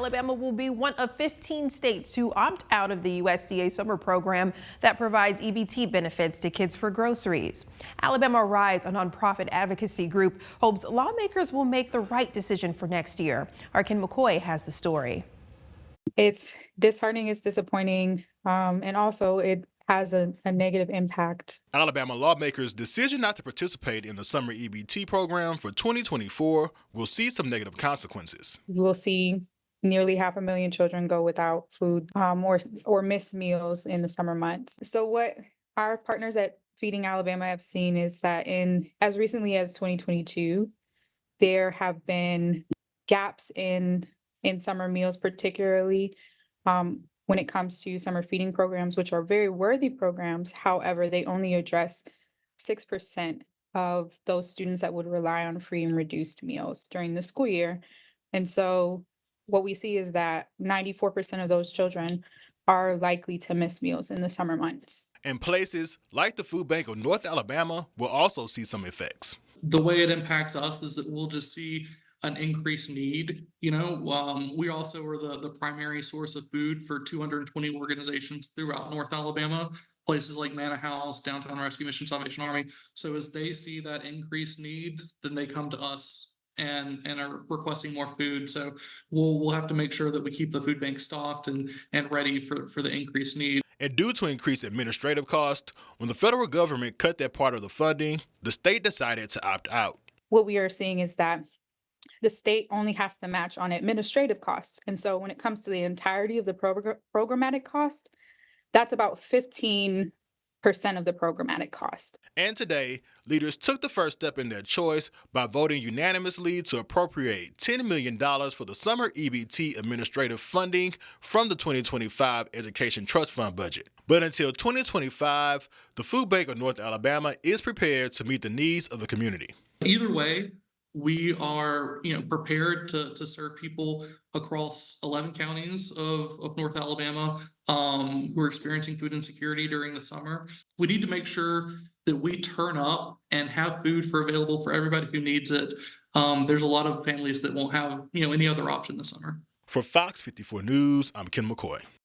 Alabama will be one of 15 states to opt out of the USDA summer program that provides EBT benefits to kids for groceries. Alabama Rise, a nonprofit advocacy group, hopes lawmakers will make the right decision for next year. Our Ken McCoy has the story. It's disheartening, it's disappointing, and also it has a negative impact. Alabama lawmakers' decision not to participate in the summer EBT program for 2024 will see some negative consequences. You will see nearly 500,000 children go without food or miss meals in the summer months. So what our partners at Feeding Alabama have seen is that as recently as 2022, there have been gaps in summer meals, particularly when it comes to summer feeding programs, which are very worthy programs. However, they only address 6% of those students that would rely on free and reduced meals during the school year. And so what we see is that 94% of those children are likely to miss meals in the summer months. And places like the Food Bank of North Alabama will also see some effects. The way it impacts us is that we'll just see an increased need. We also are the primary source of food for 220 organizations throughout North Alabama, places like Manna House, Downtown Rescue Mission, Salvation Army. So as they see that increased need, then they come to us and are requesting more food. So we'll have to make sure that we keep the food bank stocked and ready for the increased need. And due to increased administrative costs, when the federal government cut that part of the funding, the state decided to opt out. What we are seeing is that the state only has to match on administrative costs. And so when it comes to the entirety of the programmatic cost, that's about 15% of the programmatic cost. And today, leaders took the first step in their choice by voting unanimously to appropriate $10 million for the summer EBT administrative funding from the 2025 Education Trust Fund budget. But until 2025, the Food Bank of North Alabama is prepared to meet the needs of the community. Either way, we are prepared to serve people across 11 counties of North Alabama who are experiencing food insecurity during the summer. We need to make sure that we turn up and have food available for everybody who needs it. There's a lot of families that won't have any other option this summer. For Fox 54 News, I'm Ken McCoy.